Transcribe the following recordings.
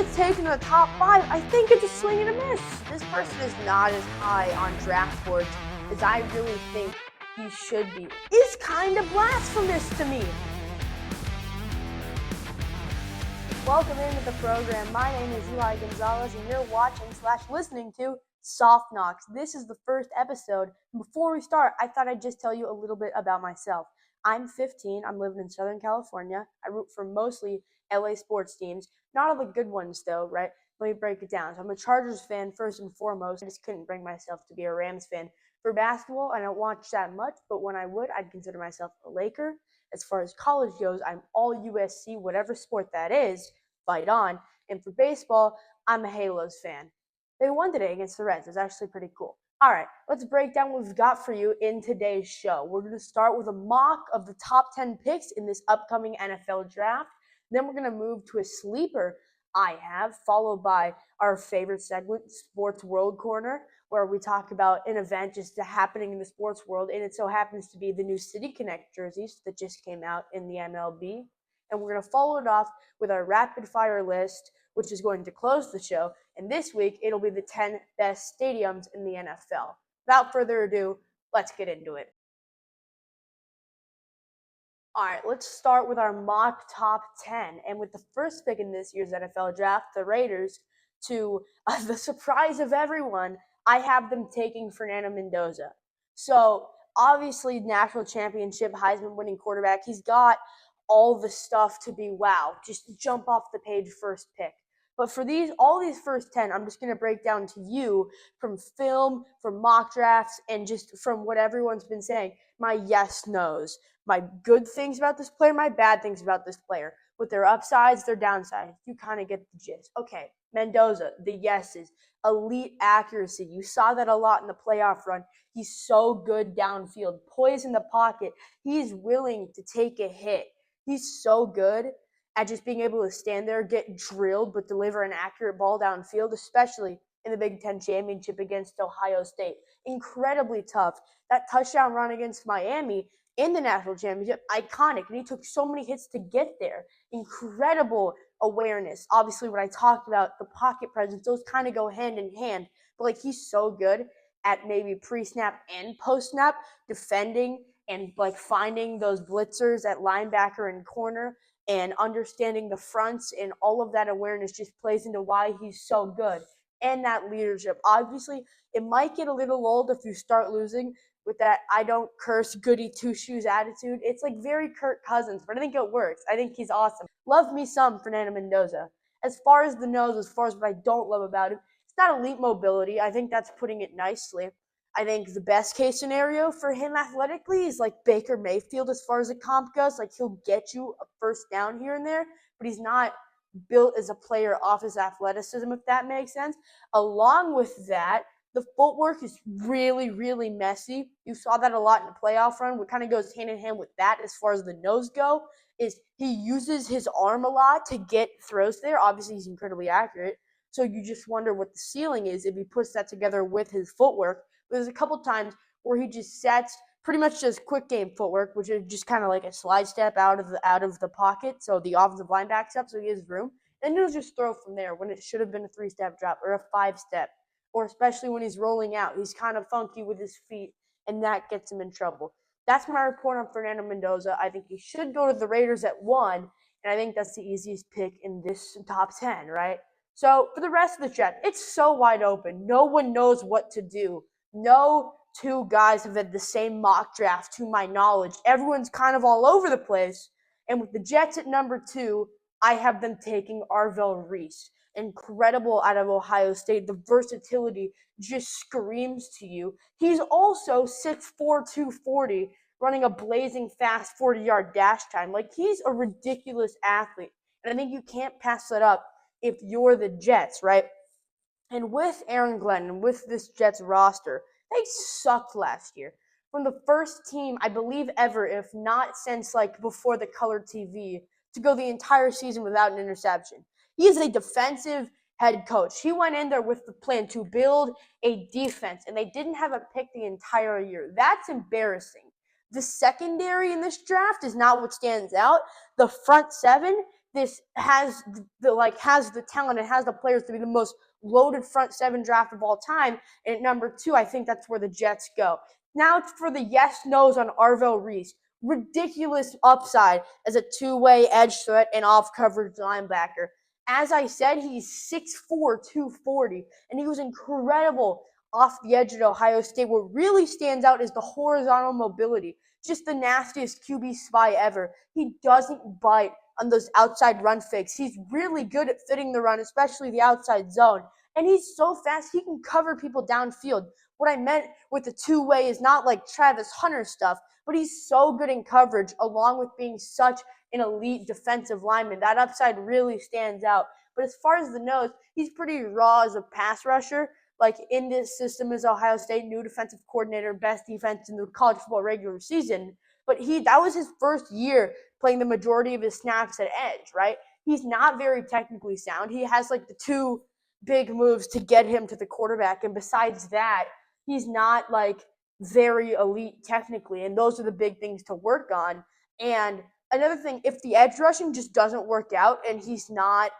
gets taken to the top 5, I think it's a swing and a miss. This person is not as high on draft boards as I really think he should be. Is kind of blasphemous to me. Welcome into the program. My name is Eli Gonzalez, and you're watching/listening to Soft Knocks. This is the first episode. Before we start, I thought I'd just tell you a little bit about myself. I'm 15. I'm living in Southern California. I root for mostly LA sports teams. Not all the good ones, though, right? Let me break it down. So I'm a Chargers fan first and foremost. I just couldn't bring myself to be a Rams fan. For basketball, I don't watch that much, but when I would, I'd consider myself a Laker. As far as college goes, I'm all USC, whatever sport that is, fight on. And for baseball, I'm a Halos fan. They won today against the Reds. It's actually pretty cool. All right, let's break down what we've got for you in today's show. We're going to start with a mock of the top 10 picks in this upcoming NFL draft. Then we're going to move to a sleeper I have, followed by our favorite segment, Sports World Corner, where we talk about an event just happening in the sports world, and it so happens to be the new City Connect jerseys that just came out in the MLB. And we're going to follow it off with our rapid fire list, which is going to close the show. And this week, it'll be the 10 best stadiums in the NFL. Without further ado, let's get into it. All right, let's start with our mock top 10. And with the first pick in this year's NFL draft, the Raiders, to the surprise of everyone, I have them taking Fernando Mendoza. So, obviously, national championship, Heisman winning quarterback. He's got all the stuff to be wow. Just jump off the page first pick. But for all these first 10, I'm just going to break down to you from film, from mock drafts, and just from what everyone's been saying, my yes, no's, my good things about this player, my bad things about this player, with their upsides, their downsides. You kind of get the gist. Okay, Mendoza, the yeses, elite accuracy. You saw that a lot in the playoff run. He's so good downfield, poise in the pocket. He's willing to take a hit. He's so good at just being able to stand there, get drilled, but deliver an accurate ball downfield, especially in the Big Ten championship against Ohio State. Incredibly tough. That touchdown run against Miami in the national championship, iconic. And he took so many hits to get there. Incredible awareness. Obviously, what I talked about, the pocket presence, those kind of go hand in hand. But he's so good at maybe pre-snap and post-snap, defending and finding those blitzers at linebacker and corner, and understanding the fronts, and all of that awareness just plays into why he's so good. And that leadership. Obviously, it might get a little old if you start losing with that I don't curse goody two-shoes attitude. It's very Kirk Cousins, but I think it works. I think he's awesome. Love me some Fernando Mendoza. As far as the nose, as far as what I don't love about him, it's not elite mobility. I think that's putting it nicely. I think the best case scenario for him athletically is Baker Mayfield as far as the comp goes. He'll get you a first down here and there, but he's not built as a player off his athleticism, if that makes sense. Along with that, the footwork is really, really messy. You saw that a lot in the playoff run. What kind of goes hand in hand with that as far as the nose go is he uses his arm a lot to get throws there. Obviously, he's incredibly accurate. So you just wonder what the ceiling is if he puts that together with his footwork. There's a couple times where he just sets pretty much just quick game footwork, which is just kind of like a slide step out of the pocket, so the offensive line backs up, so he has room, and he'll just throw from there when it should have been a 3-step drop or a 5-step, or especially when he's rolling out, he's kind of funky with his feet, and that gets him in trouble. That's my report on Fernando Mendoza. I think he should go to the Raiders at 1, and I think that's the easiest pick in this top 10, right? So for the rest of the draft, it's so wide open. No one knows what to do. No two guys have had the same mock draft to my knowledge. Everyone's kind of all over the place. And with the Jets at number 2, I have them taking Arvell Reese. Incredible out of Ohio State. The versatility just screams to you. He's also 6'4", 240, running a blazing fast 40-yard dash time. He's a ridiculous athlete. And I think you can't pass that up if you're the Jets, right? And with Aaron Glenn and with this Jets roster, they sucked last year. From the first team, I believe, ever, if not since before the color TV, to go the entire season without an interception. He is a defensive head coach. He went in there with the plan to build a defense, and they didn't have a pick the entire year. That's embarrassing. The secondary in this draft is not what stands out. The front 7 this has has the talent and has the players to be the most loaded front seven draft of all time. And at number 2, I think that's where the Jets go. Now it's for the yes nos on Arvell Reese. Ridiculous upside as a two-way edge threat and off coverage linebacker. As I said, he's 6'4", 240, and he was incredible off the edge at Ohio State. What really stands out is the horizontal mobility. Just the nastiest QB spy ever. He doesn't bite on those outside run fakes. He's really good at fitting the run, especially the outside zone. And he's so fast, he can cover people downfield. What I meant with the two-way is not like Travis Hunter stuff, but he's so good in coverage, along with being such an elite defensive lineman. That upside really stands out. But as far as the nose, he's pretty raw as a pass rusher. Like in this system is Ohio State, new defensive coordinator, best defense in the college football regular season. But that was his first year playing the majority of his snaps at edge, right? He's not very technically sound. He has like the two big moves to get him to the quarterback. And besides that, he's not like very elite technically. And those are the big things to work on. And another thing, if the edge rushing just doesn't work out and he's not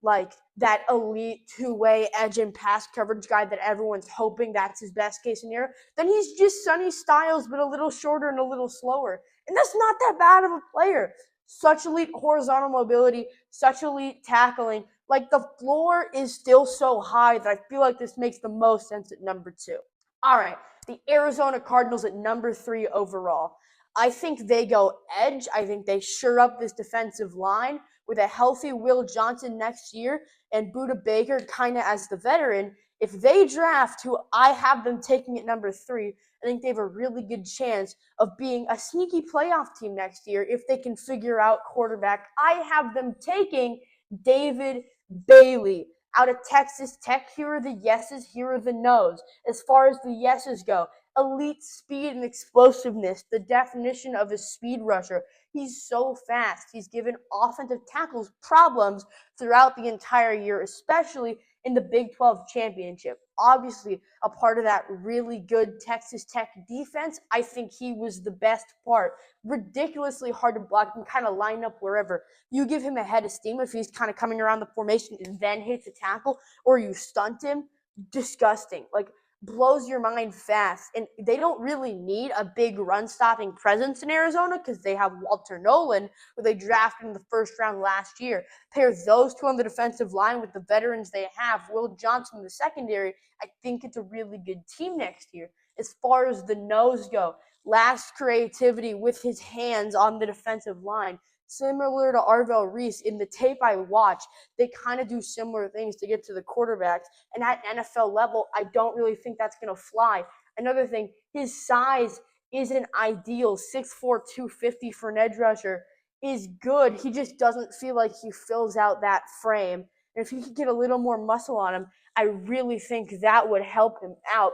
like that elite two-way edge and pass coverage guy that everyone's hoping that's his best case scenario, then he's just Sonny Styles, but a little shorter and a little slower. And that's not that bad of a player. Such elite horizontal mobility, such elite tackling. Like the floor is still so high that I feel like this makes the most sense at number 2. All right, the Arizona Cardinals at number 3 overall. I think they go edge. I think they shore up this defensive line with a healthy Will Johnson next year and Budda Baker kind of as the veteran. If they draft who I have them taking at number 3, I think they have a really good chance of being a sneaky playoff team next year if they can figure out quarterback. I have them taking David Bailey out of Texas Tech. Here are the yeses, here are the nos. As far as the yeses go, elite speed and explosiveness, the definition of a speed rusher. He's so fast. He's given offensive tackles problems throughout the entire year, especially in the Big 12 championship. Obviously, a part of that really good Texas Tech defense. I think he was the best part. Ridiculously hard to block and kind of line up wherever. You give him a head of steam if he's kind of coming around the formation and then hits a tackle, or you stunt him. Disgusting. Like, blows your mind fast. And they don't really need a big run-stopping presence in Arizona because they have Walter Nolan, who they drafted in the first round last year. Pair those two on the defensive line with the veterans they have, Will Johnson in the secondary, I think it's a really good team next year. As far as the nose go, last creativity with his hands on the defensive line. Similar to Arvell Reese, in the tape I watch, they kind of do similar things to get to the quarterbacks. And at NFL level, I don't really think that's going to fly. Another thing, his size isn't ideal. 6'4", 250 for an edge rusher is good. He just doesn't feel like he fills out that frame. And if he could get a little more muscle on him, I really think that would help him out.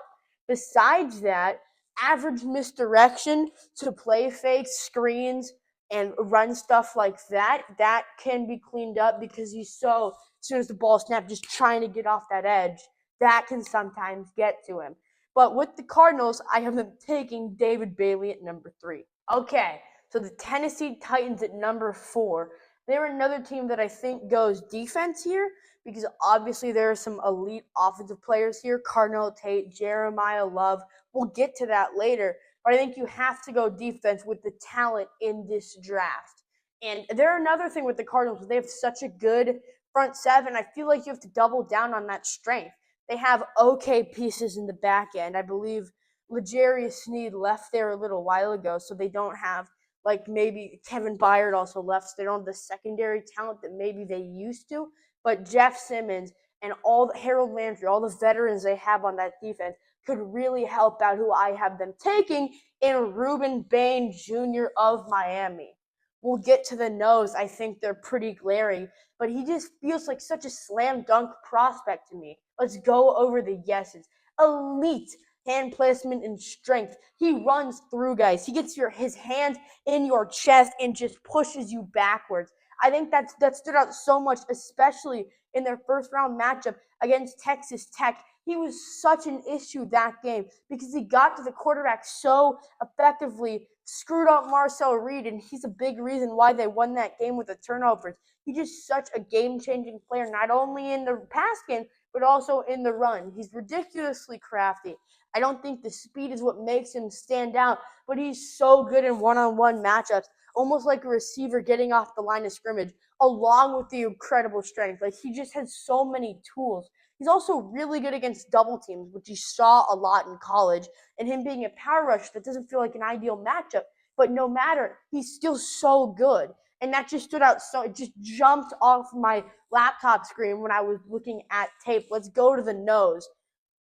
Besides that, average misdirection to play fakes, screens, and run stuff like that can be cleaned up because he's so, as soon as the ball snaps, just trying to get off that edge. That can sometimes get to him. But with the Cardinals, I have them taking David Bailey at number 3. Okay, so the Tennessee Titans at number 4. They're another team that I think goes defense here because obviously there are some elite offensive players here. Cardinal Tate, Jeremiah Love. We'll get to that later. But I think you have to go defense with the talent in this draft. And they're another thing with the Cardinals. They have such a good front seven. I feel like you have to double down on that strength. They have okay pieces in the back end. I believe L'Jarius Sneed left there a little while ago, so they don't have, like maybe Kevin Byard also left, so they don't have the secondary talent that maybe they used to. But Jeff Simmons and Harold Landry, all the veterans they have on that defense, could really help out who I have them taking in Ruben Bain Jr. of Miami. We'll get to the nose. I think they're pretty glaring, but he just feels like such a slam dunk prospect to me. Let's go over the yeses. Elite hand placement and strength. He runs through guys. He gets his hand in your chest and just pushes you backwards. I think that stood out so much, especially in their first round matchup against Texas Tech. He was such an issue that game because he got to the quarterback so effectively, screwed up Marcel Reed, and he's a big reason why they won that game with the turnovers. He's just such a game-changing player, not only in the pass game, but also in the run. He's ridiculously crafty. I don't think the speed is what makes him stand out, but he's so good in one-on-one matchups, almost like a receiver getting off the line of scrimmage, along with the incredible strength. Like, he just has so many tools. He's also really good against double teams, which you saw a lot in college. And him being a power rush, that doesn't feel like an ideal matchup. But no matter, he's still so good. And that just stood out. So it just jumped off my laptop screen when I was looking at tape. Let's go to the nose.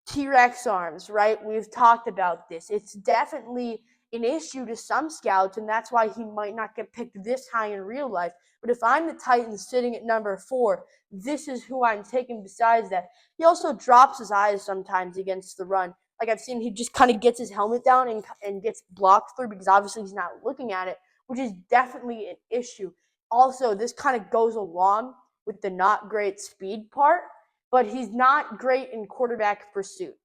T-Rex arms, right? We've talked about this. It's definitely an issue to some scouts, and that's why he might not get picked this high in real life. But if I'm the Titans sitting at number 4, this is who I'm taking besides that. He also drops his eyes sometimes against the run. Like I've seen, he just kind of gets his helmet down and gets blocked through because obviously he's not looking at it, which is definitely an issue. Also, this kind of goes along with the not great speed part, but he's not great in quarterback pursuit.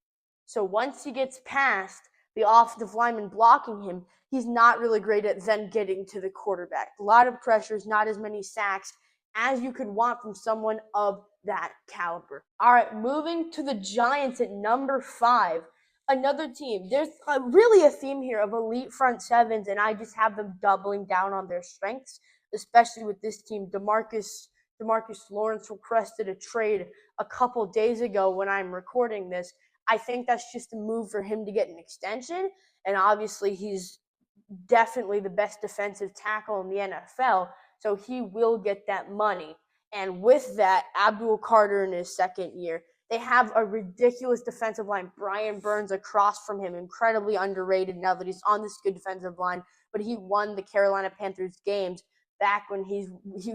So once he gets past the offensive lineman blocking him, he's not really great at then getting to the quarterback. A lot of pressures, not as many sacks as you could want from someone of that caliber. All right, moving to the Giants at number 5. Another team. There's really a theme here of elite front sevens, and I just have them doubling down on their strengths, especially with this team. Demarcus Lawrence requested a trade a couple days ago when I'm recording this. I think that's just a move for him to get an extension, and obviously he's definitely the best defensive tackle in the NFL, so he will get that money. And with that, Abdul Carter in his second year, they have a ridiculous defensive line. Brian Burns across from him, incredibly underrated now that he's on this good defensive line, but he won the Carolina Panthers games back when he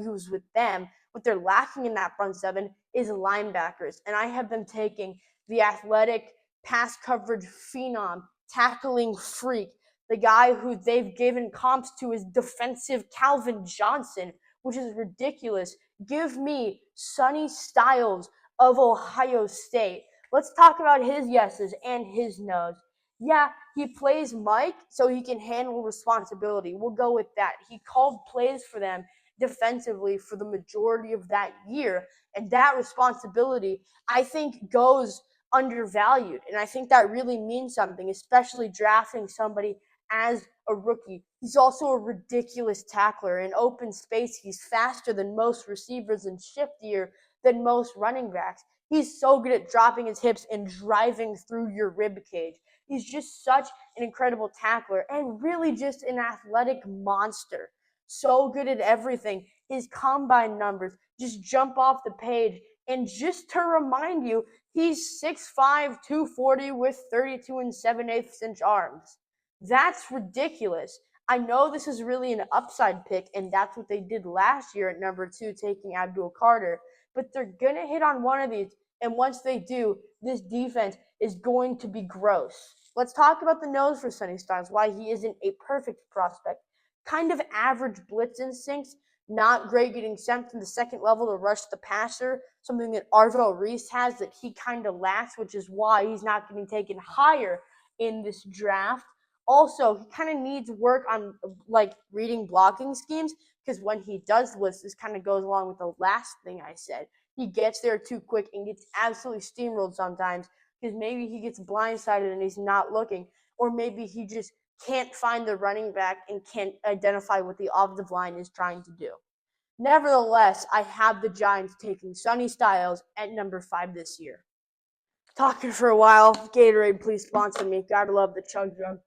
was with them. What they're lacking in that front seven is linebackers, and I have them taking the athletic pass coverage phenom, tackling freak, the guy who they've given comps to is defensive Calvin Johnson, which is ridiculous. Give me Sonny Styles of Ohio State. Let's talk about his yeses and his nos. Yeah, he plays Mike so he can handle responsibility. We'll go with that. He called plays for them defensively for the majority of that year, and that responsibility, I think, goes undervalued. And I think that really means something, especially drafting somebody as a rookie. He's also a ridiculous tackler. In open space, he's faster than most receivers and shiftier than most running backs. He's so good at dropping his hips and driving through your rib cage. He's just such an incredible tackler and really just an athletic monster. So good at everything. His combine numbers just jump off the page. And just to remind you, he's 6'5", 240 with 32 and 7/8 inch arms. That's ridiculous. I know this is really an upside pick, and that's what they did last year at number 2, taking Abdul Carter. But they're going to hit on one of these, and once they do, this defense is going to be gross. Let's talk about the nose for Sonny Styles, why he isn't a perfect prospect. Kind of average blitz instincts, not great getting sent from the second level to rush the passer, something that Arvell Reese has that he kind of lacks, which is why he's not getting taken higher in this draft. Also, he kind of needs work on like reading blocking schemes, because when he does this kind of goes along with the last thing I said. He gets there too quick and gets absolutely steamrolled sometimes because maybe he gets blindsided and he's not looking, or maybe he just can't find the running back and can't identify what the offensive line is trying to do. Nevertheless, I have the Giants taking Sonny Styles at number 5 this year. Talking for a while. Gatorade, please sponsor me. Gotta love the chug jug.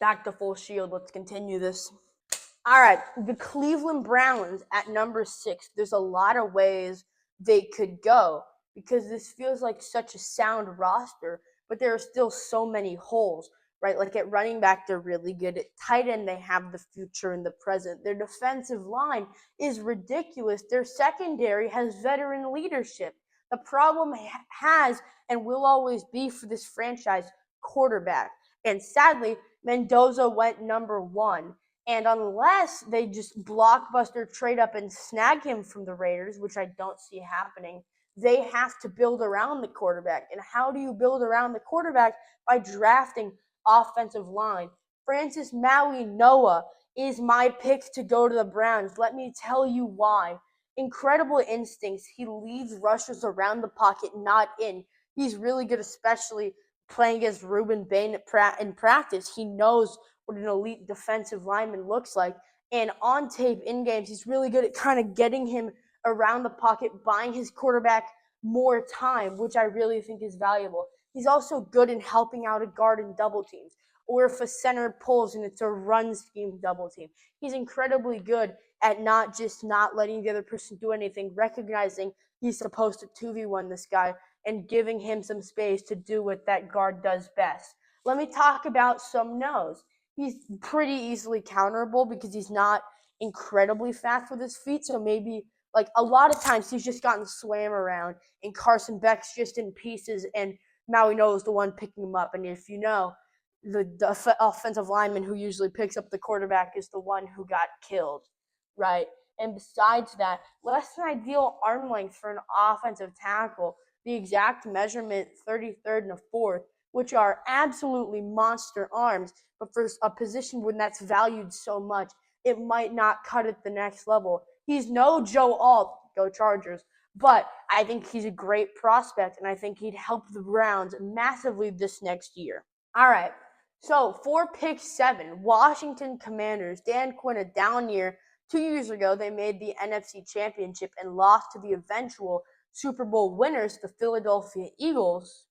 Back to full shield. Let's continue this. All right, the Cleveland Browns at number 6. There's a lot of ways they could go because this feels like such a sound roster, but there are still so many holes, right? Like at running back, they're really good. At tight end, they have the future and the present. Their defensive line is ridiculous. Their secondary has veteran leadership. The problem has and will always be for this franchise quarterback. And sadly, Mendoza went number 1. And unless they just blockbuster trade up and snag him from the Raiders, which I don't see happening, they have to build around the quarterback. And how do you build around the quarterback? By drafting offensive line. Francis Maui Noah is my pick to go to the Browns. Let me tell you why. Incredible instincts. He leads rushers around the pocket, not in. He's really good, especially playing against Ruben Bain in practice. He knows what an elite defensive lineman looks like. And on tape, in games, he's really good at kind of getting him around the pocket, buying his quarterback more time, which I really think is valuable. He's also good in helping out a guard in double teams, or if a center pulls and it's a run scheme double team. He's incredibly good at not just not letting the other person do anything, recognizing he's supposed to 2v1 this guy and giving him some space to do what that guard does best. Let me talk about some no's. He's pretty easily counterable because he's not incredibly fast with his feet, so maybe like a lot of times he's just gotten swam around and Carson Beck's just in pieces and Maui Noah is the one picking him up. And if you know, the offensive lineman who usually picks up the quarterback is the one who got killed, right? And besides that, less than ideal arm length for an offensive tackle, the exact measurement 33rd and a 4th, which are absolutely monster arms, but for a position when that's valued so much, it might not cut at the next level. He's no Joe Alt, go Chargers, but I think he's a great prospect, and I think he'd help the Browns massively this next year. All right, so for pick 7, Washington Commanders. Dan Quinn, a down year. 2 years ago, they made the NFC Championship and lost to the eventual Super Bowl winners, the Philadelphia Eagles.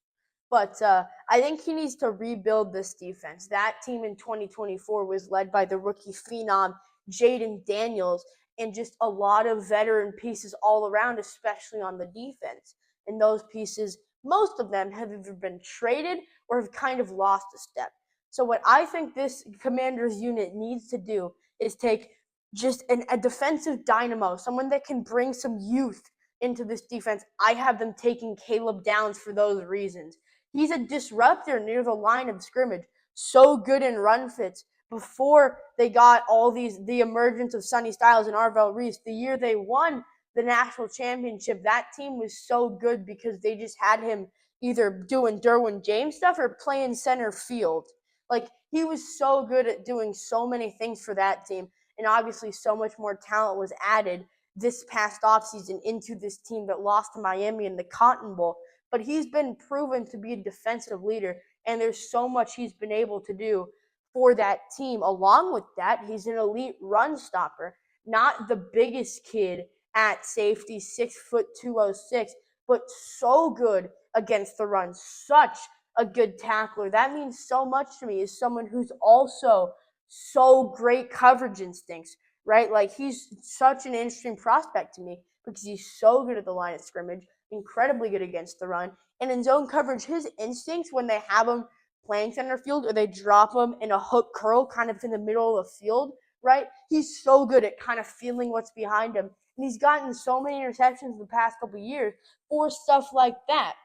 But I think he needs to rebuild this defense. That team in 2024 was led by the rookie phenom Jaden Daniels and just a lot of veteran pieces all around, especially on the defense. And those pieces, most of them have either been traded or have kind of lost a step. So what I think this Commanders unit needs to do is take just a defensive dynamo, someone that can bring some youth into this defense. I have them taking Caleb Downs for those reasons. He's a disruptor near the line of scrimmage, so good in run fits. Before they got the emergence of Sonny Styles and Arvell Reese, the year they won the national championship, that team was so good because they just had him either doing Derwin James stuff or playing center field. Like, he was so good at doing so many things for that team, and obviously so much more talent was added this past offseason into this team that lost to Miami in the Cotton Bowl. But he's been proven to be a defensive leader, and there's so much he's been able to do for that team. Along with that, he's an elite run stopper, not the biggest kid at safety, 6'2", 206, but so good against the run, such a good tackler. That means so much to me as someone who's also so great coverage instincts, right? Like, he's such an interesting prospect to me because he's so good at the line of scrimmage, incredibly good against the run, and in zone coverage, his instincts when they have him playing center field or they drop him in a hook curl kind of in the middle of the field, right? He's so good at kind of feeling what's behind him. And he's gotten so many interceptions the past couple of years for stuff like that,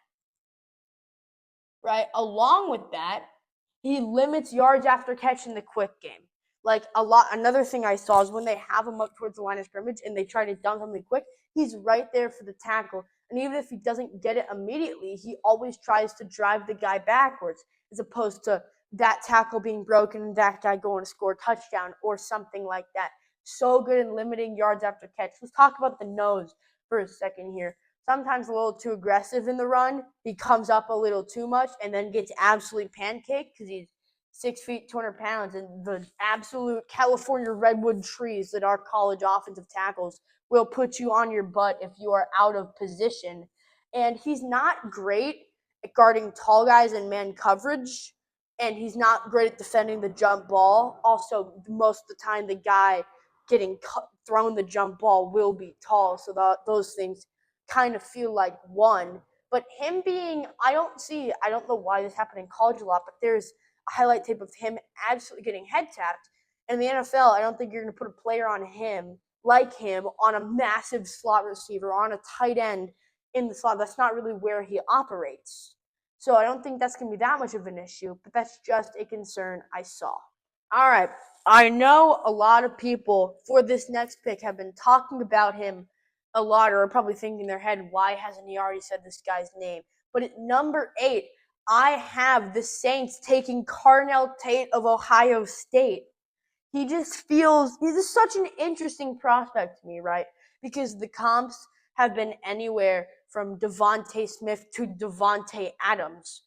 right? Along with that, he limits yards after catch in the quick game. Like, another thing I saw is when they have him up towards the line of scrimmage and they try to dunk something quick, he's right there for the tackle. And even if he doesn't get it immediately, he always tries to drive the guy backwards, as opposed to that tackle being broken and that guy going to score a touchdown or something like that. So good in limiting yards after catch. Let's talk about the nose for a second here. Sometimes a little too aggressive in the run. He comes up a little too much and then gets absolutely pancaked because he's 6 feet, 200 pounds, and the absolute California redwood trees that are college offensive tackles will put you on your butt if you are out of position. And he's not great at guarding tall guys in man coverage, and he's not great at defending the jump ball. Also, most of the time, the guy getting thrown the jump ball will be tall, so those things kind of feel like one. But him being, I don't know why this happened in college a lot, but there's a highlight tape of him absolutely getting head tapped. And in the NFL, I don't think you're going to put a player on him like him on a massive slot receiver, on a tight end in the slot. That's not really where he operates. So I don't think that's going to be that much of an issue, but that's just a concern I saw. All right. I know a lot of people for this next pick have been talking about him a lot are probably thinking in their head, why hasn't he already said this guy's name? But at number 8, I have the Saints taking Carnell Tate of Ohio State. He's just such an interesting prospect to me, right? Because the comps have been anywhere from Devontae Smith to Devontae Adams.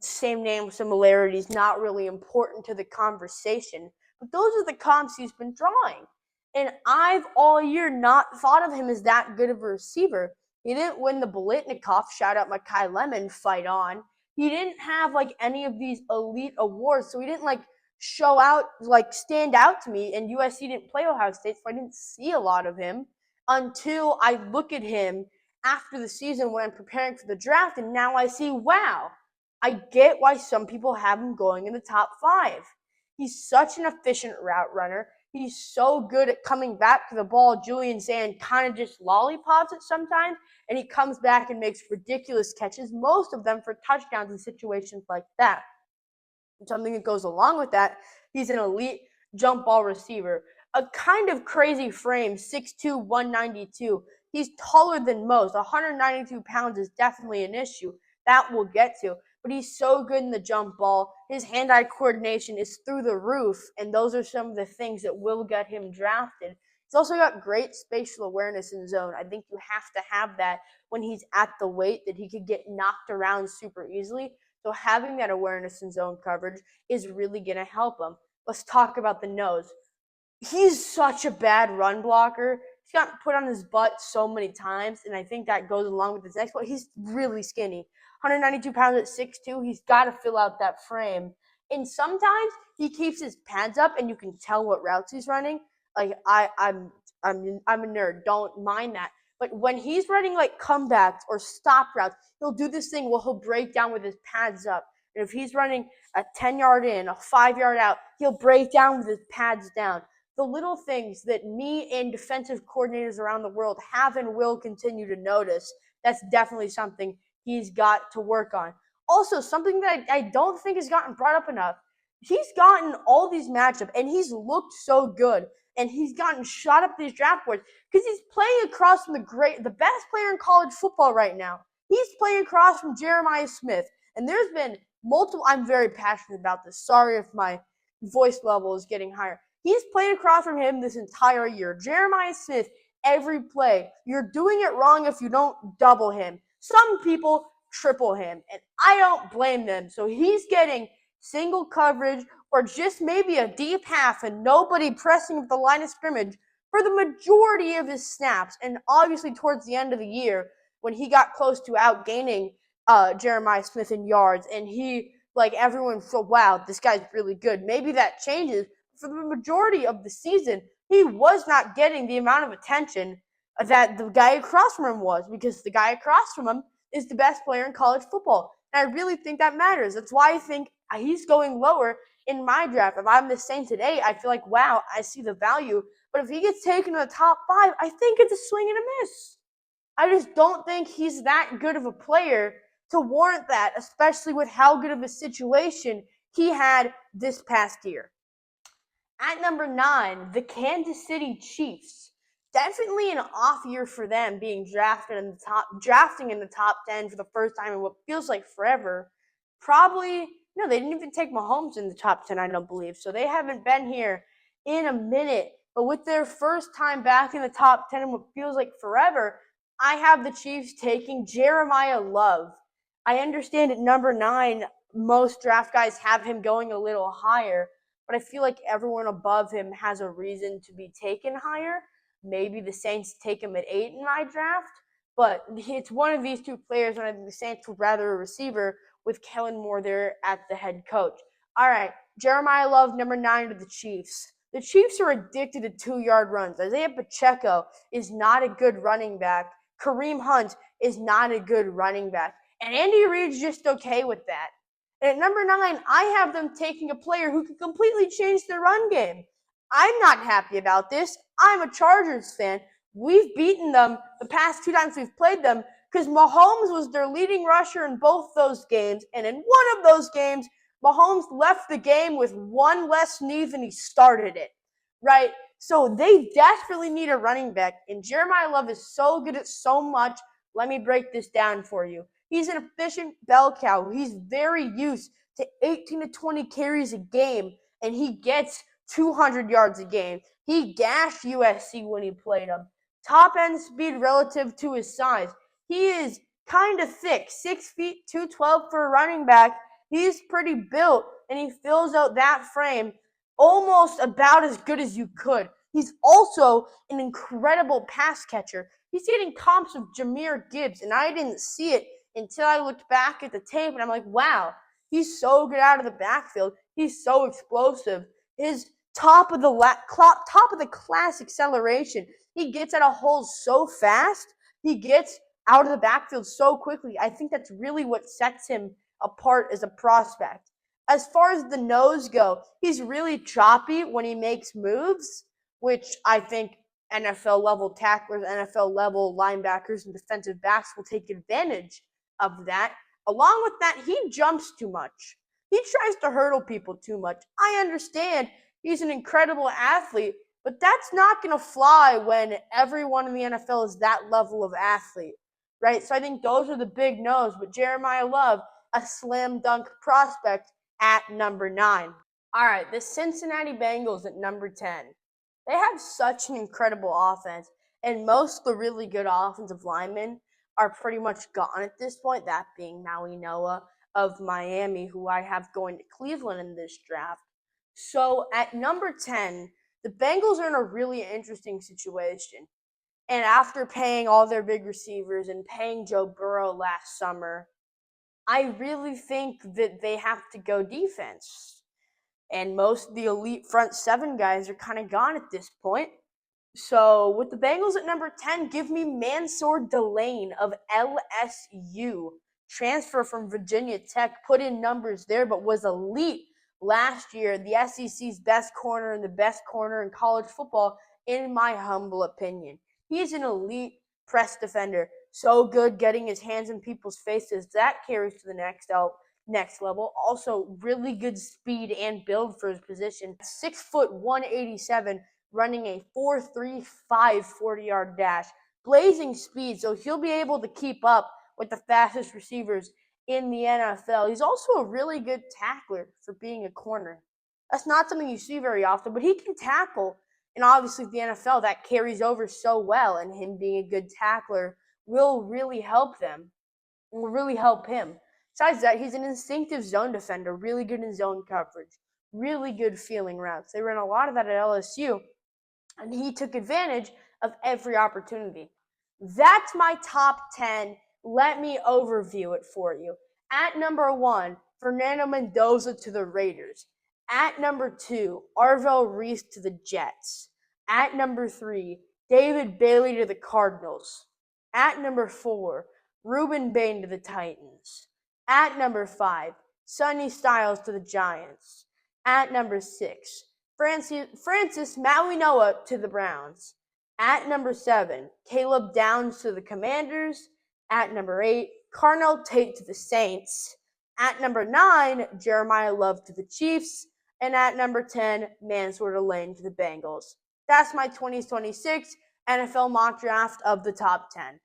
Same name similarities, not really important to the conversation. But those are the comps he's been drawing. And I've all year not thought of him as that good of a receiver. He didn't win the Bolitnikoff, shout out Mekhi Lemon, fight on. He didn't have like any of these elite awards, so he didn't like stand out to me. And USC didn't play Ohio State, so I didn't see a lot of him until I look at him after the season when I'm preparing for the draft, and now I see, wow, I get why some people have him going in the top 5. He's such an efficient route runner. He's so good at coming back to the ball. Julian Sand kind of just lollipops it sometimes, and he comes back and makes ridiculous catches, most of them for touchdowns in situations like that. And something that goes along with that, he's an elite jump ball receiver. A kind of crazy frame, 6'2", 192. He's taller than most. 192 pounds is definitely an issue. That we'll get to. But he's so good in the jump ball. His hand-eye coordination is through the roof, and those are some of the things that will get him drafted. He's also got great spatial awareness in zone. I think you have to have that when he's at the weight that he could get knocked around super easily. So having that awareness in zone coverage is really going to help him. Let's talk about the nose. He's such a bad run blocker. He's gotten put on his butt so many times, and I think that goes along with his next point. He's really skinny. 192 pounds at 6'2". He's got to fill out that frame. And sometimes he keeps his pads up, and you can tell what routes he's running. Like I'm a nerd. Don't mind that. But when he's running like comebacks or stop routes, he'll do this thing where he'll break down with his pads up. And if he's running a 10-yard in, a 5-yard out, he'll break down with his pads down. The little things that me and defensive coordinators around the world have and will continue to notice, that's definitely something he's got to work on. Also, something that I don't think has gotten brought up enough, he's gotten all these matchups, and he's looked so good, and he's gotten shot up these draft boards because he's playing across from the best player in college football right now. He's playing across from Jeremiah Smith, and there's been multiple. I'm very passionate about this. Sorry if my voice level is getting higher. He's played across from him this entire year. Jeremiah Smith, every play. You're doing it wrong if you don't double him. Some people triple him, and I don't blame them. So he's getting single coverage or just maybe a deep half and nobody pressing at the line of scrimmage for the majority of his snaps. And obviously towards the end of the year, when he got close to outgaining Jeremiah Smith in yards, and everyone thought, wow, this guy's really good. Maybe that changes. For the majority of the season, he was not getting the amount of attention that the guy across from him was, because the guy across from him is the best player in college football. And I really think that matters. That's why I think he's going lower in my draft. If I'm the Saints today, I feel like, wow, I see the value. But if he gets taken to the top 5, I think it's a swing and a miss. I just don't think he's that good of a player to warrant that, especially with how good of a situation he had this past year. At number 9, the Kansas City Chiefs. Definitely an off year for them, being drafting in the top 10 for the first time in what feels like forever. Probably, no, they didn't even take Mahomes in the top 10, I don't believe. So they haven't been here in a minute. But with their first time back in the top 10 in what feels like forever, I have the Chiefs taking Jeremiah Love. I understand at number 9, most draft guys have him going a little higher, but I feel like everyone above him has a reason to be taken higher. Maybe the Saints take him at 8 in my draft, but it's one of these two players, and I think the Saints would rather a receiver with Kellen Moore there at the head coach. All right, Jeremiah Love, number 9 to the Chiefs. The Chiefs are addicted to 2-yard runs. Isaiah Pacheco is not a good running back. Kareem Hunt is not a good running back. And Andy Reid's just okay with that. And at number 9, I have them taking a player who can completely change their run game. I'm not happy about this. I'm a Chargers fan. We've beaten them the past 2 times we've played them because Mahomes was their leading rusher in both those games. And in one of those games, Mahomes left the game with one less knee than he started it, right? So they desperately need a running back, and Jeremiah Love is so good at so much. Let me break this down for you. He's an efficient bell cow. He's very used to 18 to 20 carries a game, and he gets 200 yards a game. He gashed USC when he played them. Top end speed relative to his size. He is kind of thick, 6 feet 212 for a running back. He's pretty built, and he fills out that frame almost about as good as you could. He's also an incredible pass catcher. He's getting comps of Jahmyr Gibbs, and I didn't see it until I looked back at the tape, and I'm like, wow, he's so good out of the backfield. He's so explosive. His top of the class acceleration. He gets out of holes so fast. He gets out of the backfield so quickly. I think that's really what sets him apart as a prospect. As far as the nose go, he's really choppy when he makes moves, which I think NFL level tacklers, NFL level linebackers, and defensive backs will take advantage of that. Along with that, he jumps too much. He tries to hurdle people too much. I understand he's an incredible athlete, but that's not going to fly when everyone in the NFL is that level of athlete, right? So I think those are the big no's. But Jeremiah Love, a slam dunk prospect at number 9. All right, the Cincinnati Bengals at number 10. They have such an incredible offense, and most of the really good offensive linemen are pretty much gone at this point, that being Maui Noah of Miami, who I have going to Cleveland in this draft. So at number 10, the Bengals are in a really interesting situation. And after paying all their big receivers and paying Joe Burrow last summer, I really think that they have to go defense. And most of the elite front 7 guys are kind of gone at this point. So with the Bengals at number 10, give me Mansour Delane of LSU. Transfer from Virginia Tech, put in numbers there, but was elite last year. The SEC's best corner and the best corner in college football, in my humble opinion. He's an elite press defender. So good getting his hands in people's faces. That carries to the next level. Also, really good speed and build for his position. 6 foot 187, running a 4.35 40-yard dash. Blazing speed, so he'll be able to keep up with the fastest receivers in the NFL. He's also a really good tackler for being a corner. That's not something you see very often, but he can tackle. And obviously, the NFL, that carries over so well, and him being a good tackler will really help them, will really help him. Besides that, he's an instinctive zone defender, really good in zone coverage, really good feeling routes. They ran a lot of that at LSU, and he took advantage of every opportunity. That's my top 10. Let me overview it for you. At number 1, Fernando Mendoza to the Raiders. At number 2, Arvell Reese to the Jets. At number 3, David Bailey to the Cardinals. At number 4, Ruben Bain to the Titans. At number 5, Sonny Styles to the Giants. At number 6, Francis Maui Noah to the Browns. At number 7, Caleb Downs to the Commanders. At number 8, Carnell Tate to the Saints. At number 9, Jeremiah Love to the Chiefs. And at number 10, Mansour Delane to the Bengals. That's my 2026 NFL mock draft of the top 10.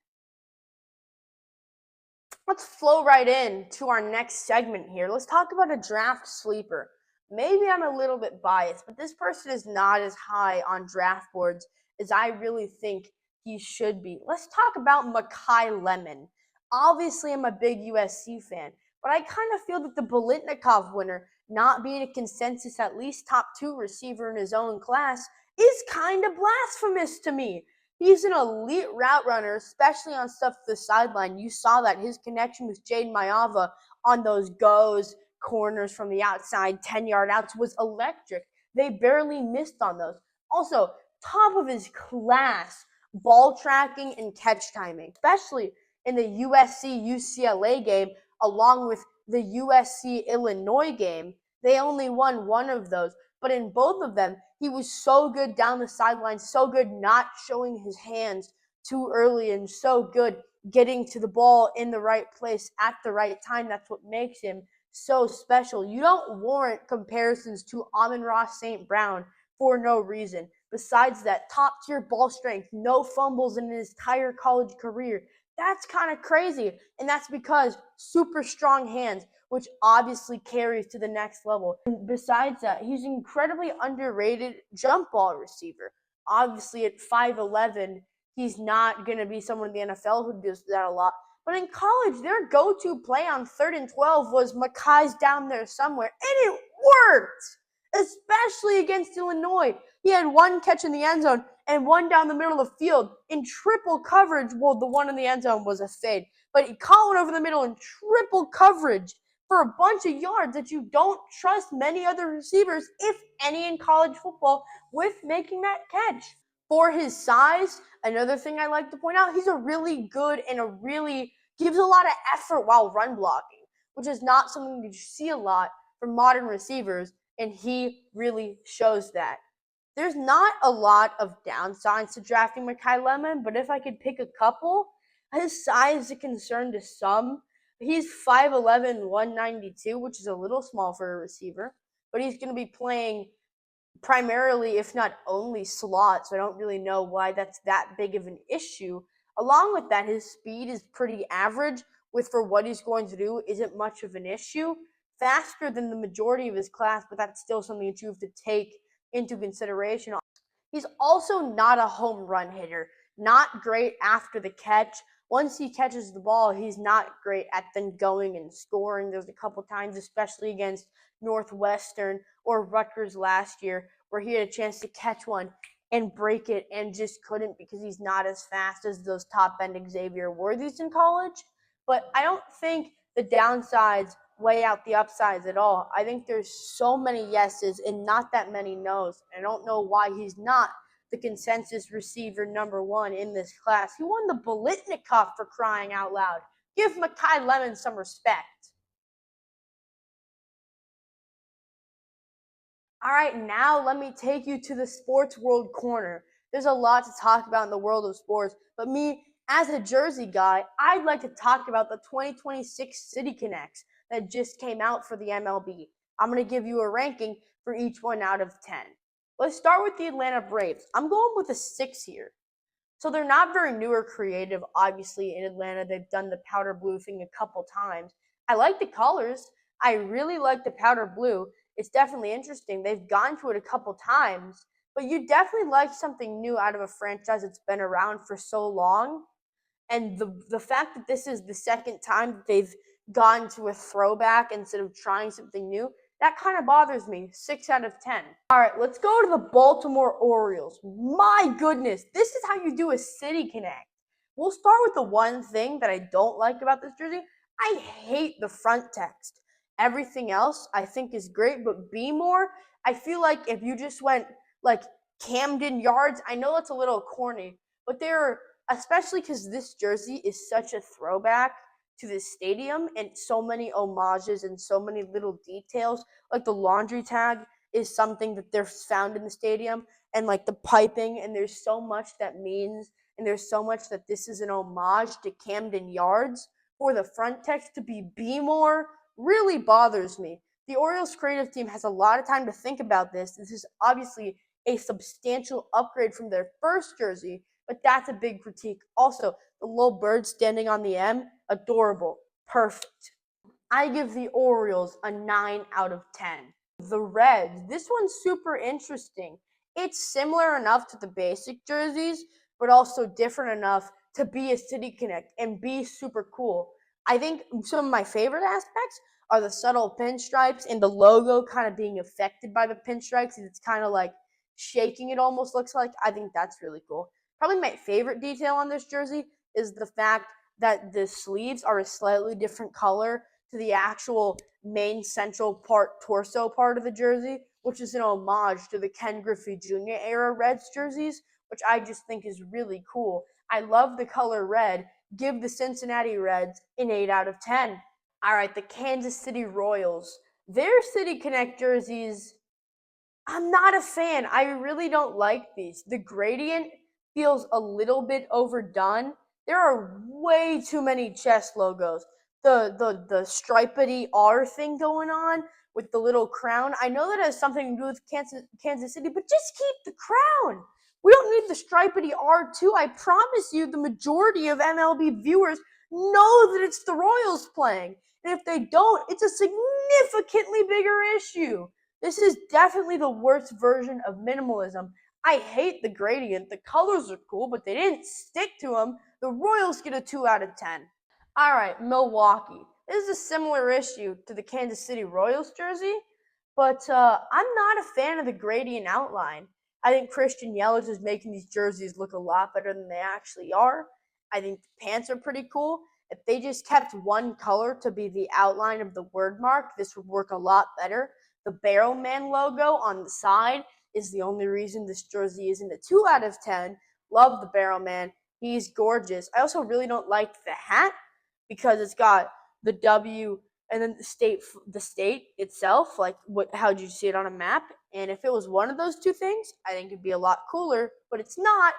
Let's flow right in to our next segment here. Let's talk about a draft sleeper. Maybe I'm a little bit biased, but this person is not as high on draft boards as I really think he should be. Let's talk about Mekhi Lemon. Obviously, I'm a big USC fan, but I kind of feel that the Biletnikoff winner, not being a consensus at least top 2 receiver in his own class, is kind of blasphemous to me. He's an elite route runner, especially on stuff to the sideline. You saw that. His connection with Jaden Mayava on those goes, corners from the outside, 10-yard outs was electric. They barely missed on those. Also, top of his class, ball tracking and catch timing, especially in the USC-UCLA game, along with the USC-Illinois game. They only won one of those, but in both of them, he was so good down the sideline, so good not showing his hands too early, and so good getting to the ball in the right place at the right time. That's what makes him so special. You don't warrant comparisons to Amon-Ra St. Brown for no reason. Besides that, top tier ball strength, no fumbles in his entire college career. That's kind of crazy. And that's because super strong hands, which obviously carries to the next level. And besides that, he's an incredibly underrated jump ball receiver. Obviously, at 5'11, he's not going to be someone in the NFL who does that a lot. But in college, their go-to play on 3rd and 12 was Makai's down there somewhere, and it worked, especially against Illinois. He had one catch in the end zone and one down the middle of the field in triple coverage. Well, the one in the end zone was a fade, but he caught one over the middle in triple coverage for a bunch of yards that you don't trust many other receivers, if any, in college football with making that catch. For his size, another thing I like to point out, he's a really good and a really gives a lot of effort while run blocking, which is not something that you see a lot from modern receivers, and he really shows that. There's not a lot of downsides to drafting Makai Lemon, but if I could pick a couple, his size is a concern to some. He's 5'11", 192, which is a little small for a receiver, but he's going to be playing primarily, if not only, slot, so I don't really know why that's that big of an issue. Along with that, his speed is pretty average, with for what he's going to do isn't much of an issue. Faster than the majority of his class, but that's still something that you have to take into consideration. He's also not a home run hitter, not great after the catch. Once he catches the ball, he's not great at then going and scoring. There's a couple times, especially against Northwestern or Rutgers last year, where he had a chance to catch one and break it and just couldn't because he's not as fast as those top end Xavier Worthies in college. But I don't think the downsides weigh out the upsides at all. I think there's so many yeses and not that many nos. I don't know why he's not the consensus receiver number one in this class. He won the Bolitnikoff, for crying out loud. Give Makai Lemon some respect. All right, now let me take you to the sports world corner. There's a lot to talk about in the world of sports, but me, as a Jersey guy, I'd like to talk about the 2026 City Connects that just came out for the MLB. I'm going to give you a ranking for each one out of 10. Let's start with the Atlanta Braves. I'm going with a 6 here. So they're not very new or creative, obviously, in Atlanta. They've done the powder blue thing a couple times. I like the colors. I really like the powder blue. It's definitely interesting. They've gone to it a couple times, but you definitely like something new out of a franchise that's been around for so long. And the fact that this is the second time that they've gone to a throwback instead of trying something new, that kind of bothers me. 6 out of 10. All right, let's go to the Baltimore Orioles. My goodness, this is how you do a City Connect. We'll start with the one thing that I don't like about this jersey. I hate the front text. Everything else I think is great, but Be More, I feel like if you just went like Camden Yards, I know it's a little corny, but they're, especially because this jersey is such a throwback to this stadium and so many homages and so many little details, like the laundry tag is something that they're found in the stadium, and like the piping, and there's so much that means, and there's so much that this is an homage to Camden Yards. For the front text to be more really bothers me. The Orioles creative team has a lot of time to think about this. This is obviously a substantial upgrade from their first jersey, but that's a big critique. Also, the little bird standing on the M, adorable, perfect. I give the Orioles a 9 out of 10. The Reds, this one's super interesting. It's similar enough to the basic jerseys, but also different enough to be a City Connect and be super cool. I think some of my favorite aspects are the subtle pinstripes and the logo kind of being affected by the pinstripes. It's kind of like shaking, it almost looks like. I think that's really cool. Probably my favorite detail on this jersey is the fact that the sleeves are a slightly different color to the actual main central part, torso part of the jersey, which is an homage to the Ken Griffey Jr. era Reds jerseys, which I just think is really cool. I love the color red. Give the Cincinnati Reds an 8 out of 10. All right, the Kansas City Royals. Their City Connect jerseys, I'm not a fan. I really don't like these. The gradient feels a little bit overdone. There are way too many chest logos. The stripedy R thing going on with the little crown. I know that has something to do with Kansas City, but just keep the crown. We don't need the stripedy R2. I promise you, the majority of MLB viewers know that it's the Royals playing. And if they don't, it's a significantly bigger issue. This is definitely the worst version of minimalism. I hate the gradient. The colors are cool, but they didn't stick to them. The Royals get a 2 out of 10. All right, Milwaukee. This is a similar issue to the Kansas City Royals jersey, but I'm not a fan of the gradient outline. I think Christian Yelich is making these jerseys look a lot better than they actually are. I think the pants are pretty cool. If they just kept one color to be the outline of the word mark, this would work a lot better. The Barrel Man logo on the side is the only reason this jersey isn't a 2 out of 10. Love the Barrel Man. He's gorgeous. I also really don't like the hat because it's got the W and then the state itself, like how'd you see it on a map? And if it was one of those two things, I think it'd be a lot cooler, but it's not.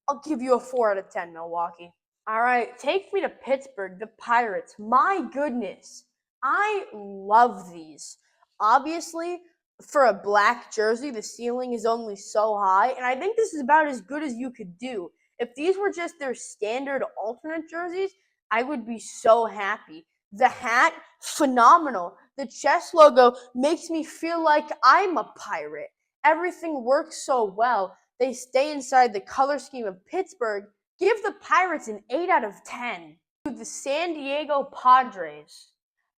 I'll give you a 4 out of 10, Milwaukee. All right, take me to Pittsburgh, the Pirates. My goodness, I love these. Obviously, for a black jersey, the ceiling is only so high, and I think this is about as good as you could do. If these were just their standard alternate jerseys, I would be so happy. The hat, phenomenal. The chest logo makes me feel like I'm a pirate. Everything works so well. They stay inside the color scheme of Pittsburgh. Give the Pirates an 8 out of 10. The San Diego Padres.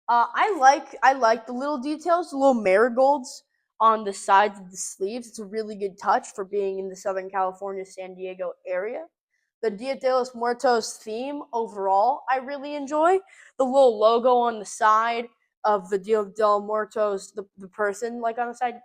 I like the little details, the little marigolds on the sides of the sleeves. It's a really good touch for being in the Southern California, San Diego area. The Dia de los Muertos theme overall, I really enjoy. The little logo on the side of the Dia de los Muertos, the person like on the side,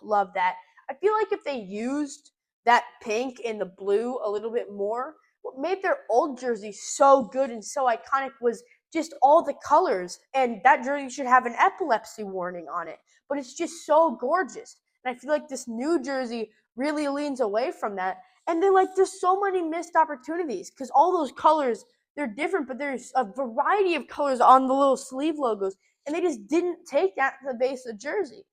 love that. I feel like if they used that pink and the blue a little bit more, what made their old jersey so good and so iconic was just all the colors. And that jersey should have an epilepsy warning on it. But it's just so gorgeous. And I feel like this new jersey really leans away from that. And then, like, there's so many missed opportunities because all those colors, they're different, but there's a variety of colors on the little sleeve logos, and they just didn't take that to the base of the jersey.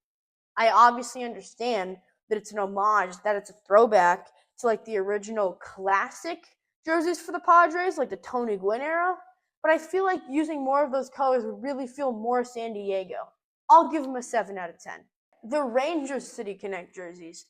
I obviously understand that it's an homage, that it's a throwback to, like, the original classic jerseys for the Padres, like the Tony Gwynn era, but I feel like using more of those colors would really feel more San Diego. I'll give them a 7 out of 10. The Rangers City Connect jerseys.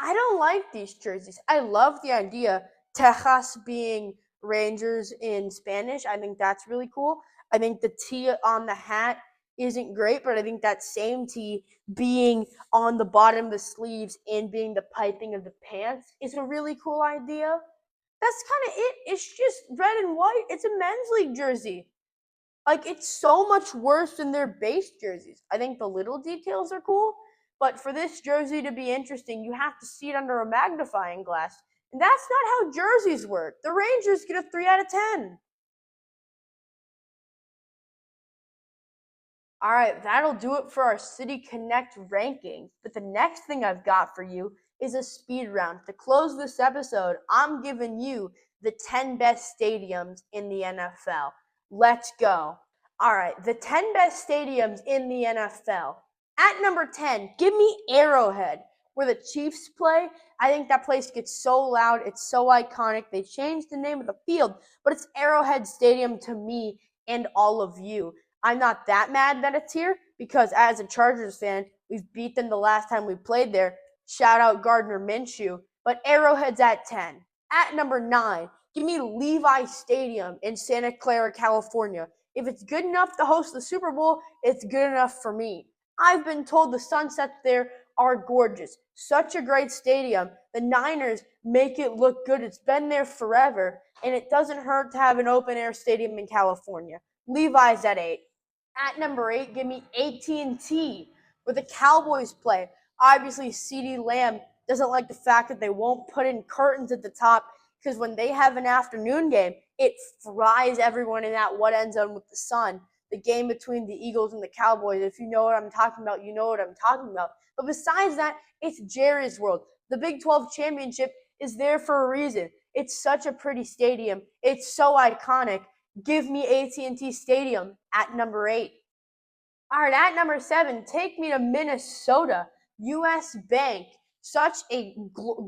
I don't like these jerseys. I love the idea, Texas being Rangers in Spanish. I think that's really cool. I think the T on the hat isn't great, but I think that same T being on the bottom of the sleeves and being the piping of the pants is a really cool idea. That's kind of it. It's just red and white. It's a men's league jersey. Like, it's so much worse than their base jerseys. I think the little details are cool, but for this jersey to be interesting, you have to see it under a magnifying glass. And that's not how jerseys work. The Rangers get a 3 out of 10. All right, that'll do it for our City Connect ranking. But the next thing I've got for you is a speed round. To close this episode, I'm giving you the 10 best stadiums in the NFL. Let's go. All right, the 10 best stadiums in the NFL. At number 10, give me Arrowhead, where the Chiefs play. I think that place gets so loud. It's so iconic. They changed the name of the field, but it's Arrowhead Stadium to me and all of you. I'm not that mad that it's here because as a Chargers fan, we've beat them the last time we played there. Shout out Gardner Minshew. But Arrowhead's at 10. At number 9, give me Levi Stadium in Santa Clara, California. If it's good enough to host the Super Bowl, it's good enough for me. I've been told the sunsets there are gorgeous. Such a great stadium. The Niners make it look good. It's been there forever, and it doesn't hurt to have an open-air stadium in California. Levi's at 8. At number 8, give me AT&T, where the Cowboys play. Obviously, CeeDee Lamb doesn't like the fact that they won't put in curtains at the top because when they have an afternoon game, it fries everyone in that one end zone with the sun. The game between the Eagles and the Cowboys, if you know what I'm talking about, you know what I'm talking about. But besides that, it's Jerry's World. The Big 12 championship is there for a reason. It's such a pretty stadium. It's so iconic. Give me AT&T Stadium at number 8. All right, at number 7, take me to Minnesota. US Bank. Such a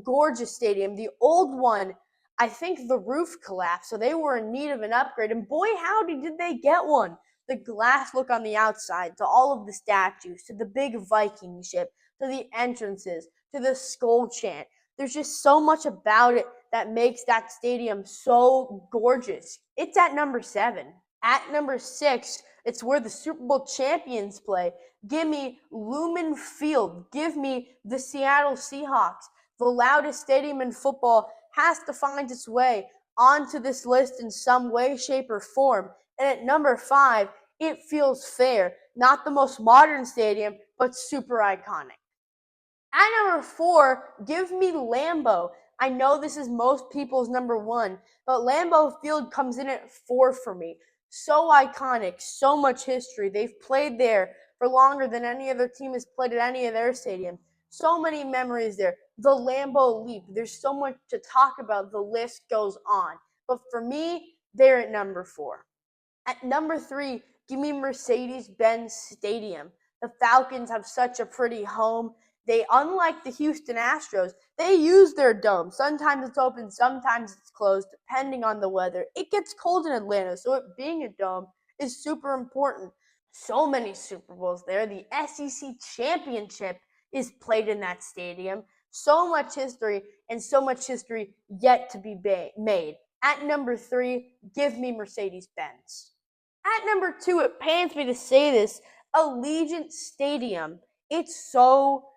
gorgeous stadium. The old one, I think the roof collapsed, so they were in need of an upgrade. And boy, howdy, did they get one. The glass look on the outside, to all of the statues, to the big Viking ship, to the entrances, to the skull chant. There's just so much about it that makes that stadium so gorgeous. It's at number 7. At number 6, it's where the Super Bowl champions play. Give me Lumen Field. Give me the Seattle Seahawks. The loudest stadium in football has to find its way onto this list in some way, shape, or form. And at number 5, it feels fair. Not the most modern stadium, but super iconic. At number 4, give me Lambeau. I know this is most people's number 1, but Lambeau Field comes in at 4 for me. So iconic, so much history. They've played there for longer than any other team has played at any of their stadiums. So many memories there. The Lambeau Leap. There's so much to talk about. The list goes on. But for me, they're at number 4. At number 3, give me Mercedes-Benz Stadium. The Falcons have such a pretty home. They, unlike the Houston Astros, they use their dome. Sometimes it's open, sometimes it's closed, depending on the weather. It gets cold in Atlanta, so it being a dome is super important. So many Super Bowls there. The SEC Championship is played in that stadium. So much history, and so much history yet to be made. At number 3, give me Mercedes-Benz. At number 2, it pains me to say this, Allegiant Stadium. It's so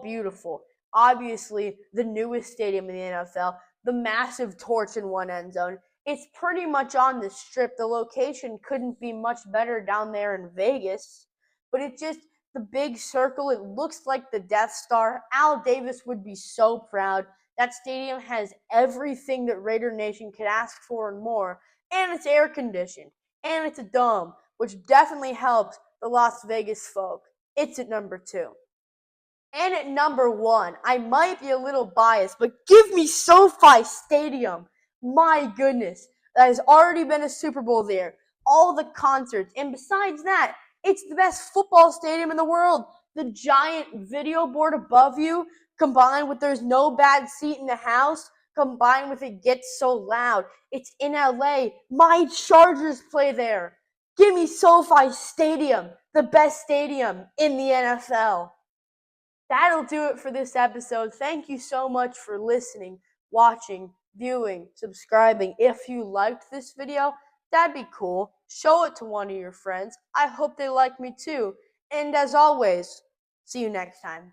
beautiful. Obviously, the newest stadium in the NFL, the massive torch in one end zone. It's pretty much on the strip. The location couldn't be much better down there in Vegas, but it just, the big circle, it looks like the Death Star. Al Davis would be so proud. That stadium has everything that Raider Nation could ask for and more, and it's air conditioned, and it's a dome, which definitely helps the Las Vegas folk. It's at number 2. And at number 1, I might be a little biased, but give me SoFi Stadium. My goodness, that has already been a Super Bowl there. All the concerts, and besides that, it's the best football stadium in the world. The giant video board above you, combined with there's no bad seat in the house, combined with it gets so loud. It's in LA. My Chargers play there. Give me SoFi Stadium, the best stadium in the NFL. That'll do it for this episode. Thank you so much for listening, watching, viewing, subscribing. If you liked this video, that'd be cool. Show it to one of your friends. I hope they like me too. And as always, see you next time.